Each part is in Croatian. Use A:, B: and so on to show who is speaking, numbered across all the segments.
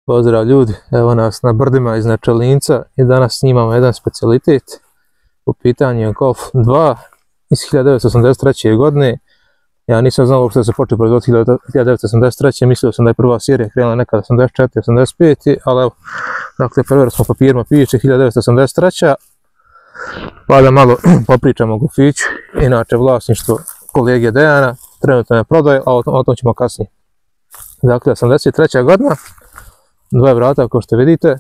A: Pozdrav ljudi, evo nas na brdima iznad Čelinca i danas snimamo jedan specijalitet. U pitanju je Golf 2 iz 1983. godine. Ja nisam znao uopšte da se počeo proizvoditi 1983. Mislio sam da je prva serija krenula nekada 84. 85. Ali evo, dakle, prvo smo papirima piše 1983. Pa da malo popričamo o Golfiću. Inače, vlasništvo kolege Dejana, trenutno je prodaj, a o tom ćemo kasnije. Dakle, 83. godina. Dva vrata kao što vidite,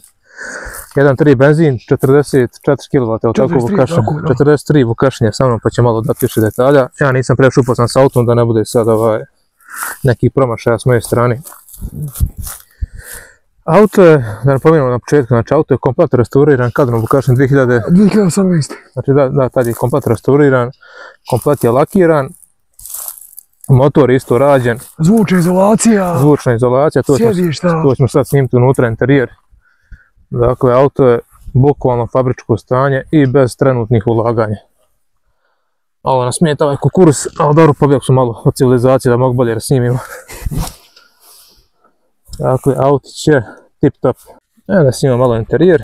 A: 1.3 benzin, 44 kW, tako Vukašin, 43 Vukašin je sa mnom pa će malo dati više detalja. Ja nisam previše upoznan sa autom da ne bude sad neki promašaja s moje strane. Auto je, da napominamo na početku, znači auto je komplet restauriran kadrom Vukašin
B: 2018.
A: Znači da, tad je komplet restauriran, komplet je lakiran. Motor je isto rađen.
B: Zvučna izolacija,
A: to ćemo sad snimiti unutra interijer. Dakle, auto je bukvalno fabričko stanje i bez trenutnih ulaganja. Ovo nas smijeta ovaj kukuruz, ali dobro, pobjeg su malo od civilizacije da mogu bolje da snimimo. Dakle, autić je tip top. Da snimamo malo interijer.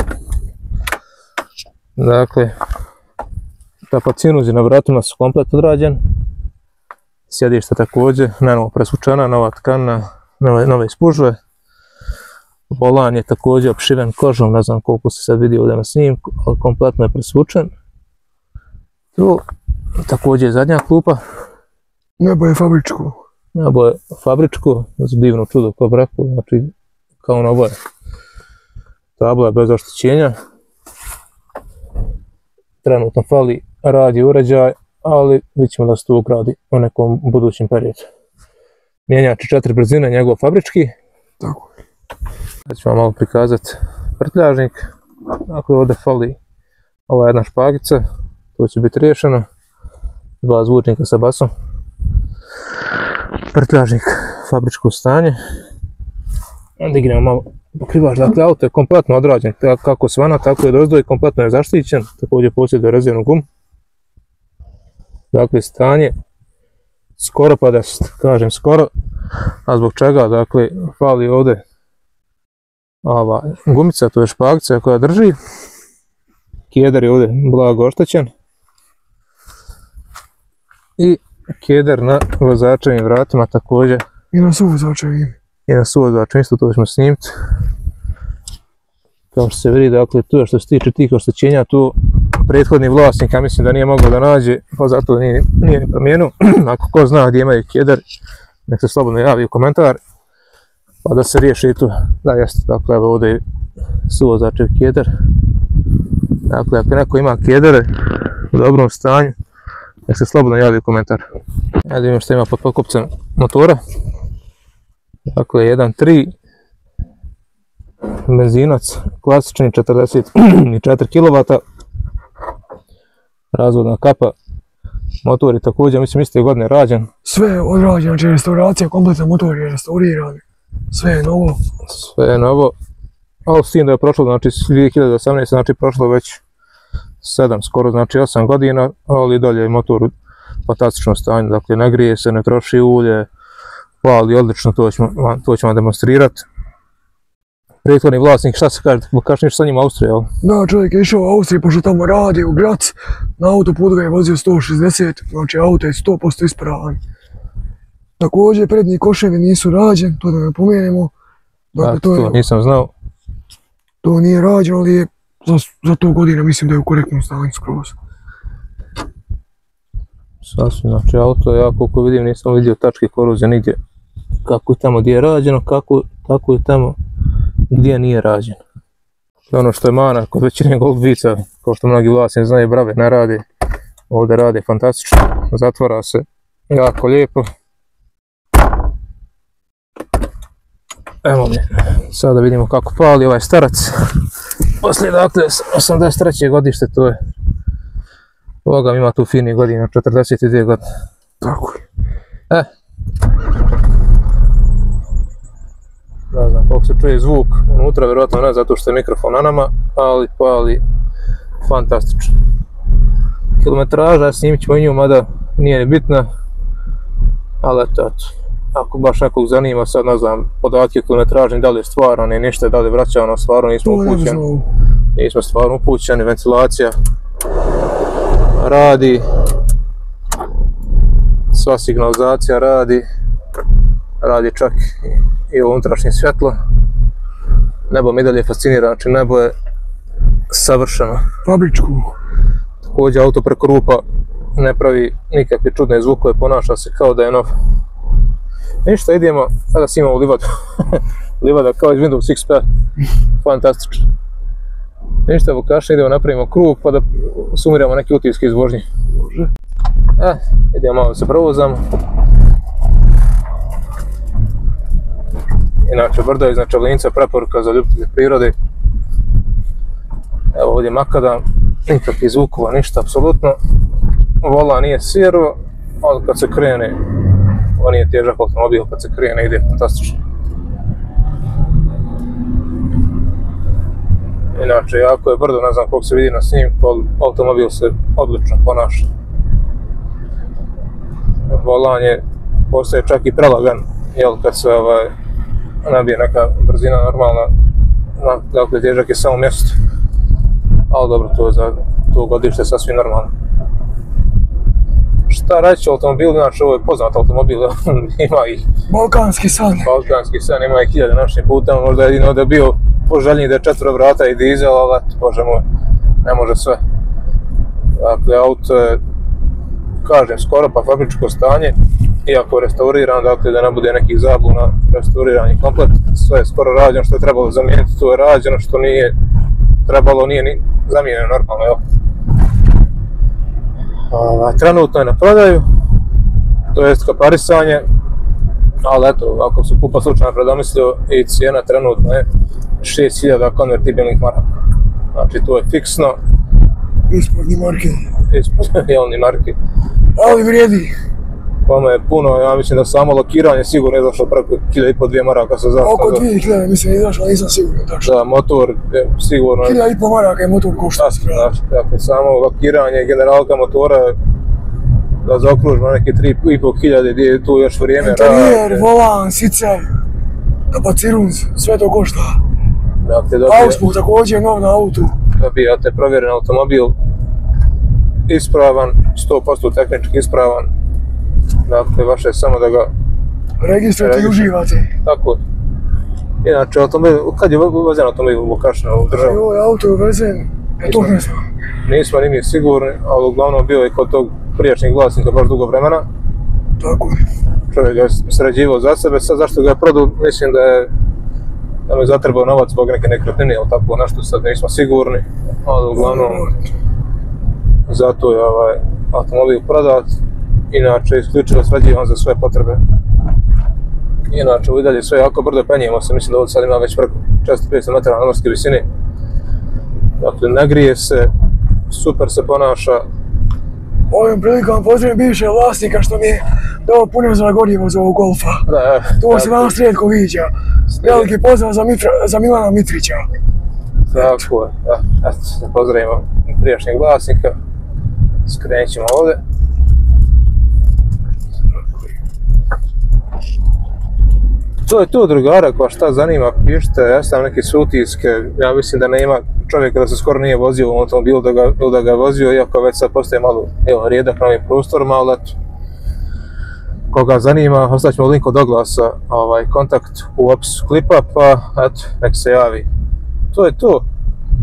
A: Dakle, tapacinuzi na vratima su komplet odrađen. Sjedišta također, nanovo presvučena, nova tkanina, nove spužve. Volan je također opšiven kožom, ne znam koliko se sad vidi ovdje na snimku, ali kompletno je presvučen. Tu također je zadnja klupa.
B: Nebo je fabričko.
A: Nebo je fabričko, divno čudo kao brako, znači kao novo je. Tabla je bez oštećenja. Trenutno fali radio uređaj, ali vidjet ćemo da se to ugradi u nekom budućem periodu. Mijenjač 4 brzine, njegov fabrički.
B: Tako.
A: Sad ću vam malo prikazati prtljažnik. Dakle, ovdje fali ova jedna špagica, to će biti riješeno. Dva zvučnika sa basom. Prtljažnik, fabričko stanje. Onda igramo malo pokrivač. Dakle, auto je kompletno odrađen, kako svana, tako je dozdoj, kompletno je zaštićen. Također posjeduje rezervnu gumu. Dakle, stanje skoro, pa da kažem skoro, a zbog čega, dakle, fali ovdje ova gumica, to je špagica koja drži. Keder je ovdje blago oštećen. I keder na vozačevim vratima također.
B: I na suvozačevim.
A: I na suvozačevim, isto to ćemo snimiti. Kao što se vidi, dakle, tu je što se tiče tih oštećenja, tu prethodni vlasnik, ja mislim da nije mogao da nađe, pa zato nije ni promijenio. Ako ko zna gdje imaju keder, nek se slobodno javi u komentar, pa da se riješi i tu. Da, jeste, dakle, evo ovdje je suvozačev keder. Dakle, ako neko ima kedere u dobrom stanju, nek se slobodno javi u komentar. Ja da vidim što ima pod pokupcem motora. Dakle, 1.3 benzinac, klasični 44 kW. Razvodna kapa, motor je također, mislim, iste godine rađen.
B: Sve je odrađeno, znači restauracija, kompletan motor je restauriran, sve je novo.
A: Sve je novo, ali s tim da je prošlo, znači 2018, znači prošlo već 7, skoro znači 8 godina, ali dalje je motor u fantastičnom stanju, dakle ne grije se, ne troši ulje, pali odlično, to ćemo vam demonstrirati. Prethodni vlasnik, šta se kaže, kažeš ništa sa njim u Austriji, jel?
B: Da, čovjek je išao u Austriji, pošto tamo radi u Grac, na autoputu ga je vozio 160, znači auto je 100% ispravan. Također, prednji koševi nisu rađeni, to da napomenemo.
A: Dakle, to nisam znao.
B: To nije rađeno, ali je za to godina mislim da je u korektnom stanju skroz.
A: Sasvim, znači auto, ja koliko vidim nisam vidio tačke korozije nigdje. Kako je tamo gdje je rađeno, tako je tamo gdje nije rađeno. Ono što je mana kod većine Golf dvica, kao što mnogi vlasnici znaju, brave ne rade. Ovdje rade fantastično, zatvara se jako lijepo. Evo mi, sada vidimo kako pali ovaj starac. Poslije, dakle, 83. godište, to je. Ovoga ima tu fini godina, 42 godine.
B: Tako je.
A: Ne znam koliko se čuje zvuk unutra, vjerojatno ne zato što je mikrofon na nama, ali pali fantastično. Kilometraža, snimit ćemo i nju, mada nije ni bitna, ali eto. ako baš nekog zanima, sad ne znam, podatke koje ne tražim, da li je stvarno, ni ništa, da li je vraćano, stvarno nismo
B: To ne
A: upućeni.
B: znao.
A: Nismo stvarno upućeni, ventilacija radi, sva signalizacija radi čak i ovo unutrašnje svjetlo. Nebo mi dalje fascinira, znači nebo je savršeno.
B: Fabričku.
A: Također auto preko rupa ne pravi nikakve čudne zvukove, ponaša se kao da je nov. Ništa, idemo, sada si imamo livadu. Livada kao iz Windows XP, fantastično. Ništa, Vukaša, idemo napravimo krug pa da sumiramo neke utiske iz vožnje.
B: Može.
A: Idemo malo da se provozamo. Inače, brdo iznad Čavlinca, preporuka za ljubitelje prirode. Evo ovdje makadam, nikakvih zvukova, ništa, apsolutno. Vola nije sirvo, ali kad se krene, ovo nije težak automobil, kad se krene ide fantastično. Inače, jako je brdo, ne znam koliko se vidi na snimku, ali automobil se odlično ponaša. Volan je, postaje čak i prelagan, jel, kad se nabije neka brzina normalna, dakle težak je samo mjesto. Ali dobro, to je za to godište sasvim normalno. Šta reći o automobilu, znači ovo je poznat automobil, ima ih
B: Balkanski san.
A: balkanski san, ima ih hiljade našim putama, možda jedino ovdje bio poželjniji da je 4 vrata i dizel, ali eto, bože moj, ne može sve. Dakle, auto je, kažem, skoro pa fabričko stanje, iako je restauriran, dakle da ne bude nekih zabuna, restauriran je komplet, sve je skoro rađeno što je trebalo zamijeniti, to je rađeno, što nije trebalo, nije ni zamijenjeno normalno, jel? Trenutno je na prodaju, to jest kaparisanje, ali eto, ako se kupa slučajno predomislio, i cijena trenutno je 6000 konvertibilnih maraka. Znači to je fiksno,
B: Ispodnji marke.
A: ispod jelni marki.
B: Ali vrijedi.
A: Kome je puno, ja mislim da samo lokiranje sigurno je došlo preko 1500-2 maraka sa zastavom.
B: Oko 2000 mislim izašlo, nisam siguran tačno.
A: Da, motor je sigurno...
B: 1500 maraka je motor košta.
A: Dakle, samo lokiranje generalka motora da zaokružimo neke 3500 gdje je tu još vrijeme
B: Interijer, volan, sice, kapacirunc, sve to košta.
A: Dakle,
B: Ausput također nov na autu.
A: dobijate provjeren automobil, ispravan, 100% tehnički ispravan. Dakle, vaše je samo da ga
B: Registrujete i uživate.
A: tako. Inače, automobil, kad je uvezen automobil u Vukašina u državu?
B: Ovo je auto uvezen, to ne znam.
A: Nismo ni mi sigurni, ali uglavnom bio je kod tog prijašnjeg vlasnika baš dugo vremena.
B: Tako je.
A: Čovjek ga je sređivao za sebe, sad zašto ga je prodao, mislim da mu je zatrebao novac zbog neke nekretnine ili tako nešto, sad nismo sigurni, ali uglavnom zato je automobil prodat, inače isključivo sređivan za sve potrebe. Inače, i dalje sve jako brdo penjemo se, mislim da ovdje sad ima već preko 450 metara nadmorske visine. Dakle, ne grije se, super se ponaša.
B: Ovim prilikom pozdravim bivšeg vlasnika što mi je dao puno za gorivo za ovog Golfa.
A: Da,
B: To se danas rijetko viđa. Veliki pozdrav za Milana Mitrića.
A: tako je, da, eto, pozdravimo prijašnjeg vlasnika. Skrenut ćemo ovdje. To je to, drugara, ako vas šta zanima, pišite, ja sam neke utiske, ja mislim da nema čovjeka da se skoro nije vozio u automobilu da ga je vozio, iako već sad postaje malo rijedak na ovim prostorima, ali eto, koga zanima, ostavit ćemo link od oglasa, kontakt u opisu klipa, pa eto, nek se javi. To je to,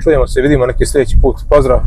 A: čujemo se, vidimo neki sljedeći put, pozdrav!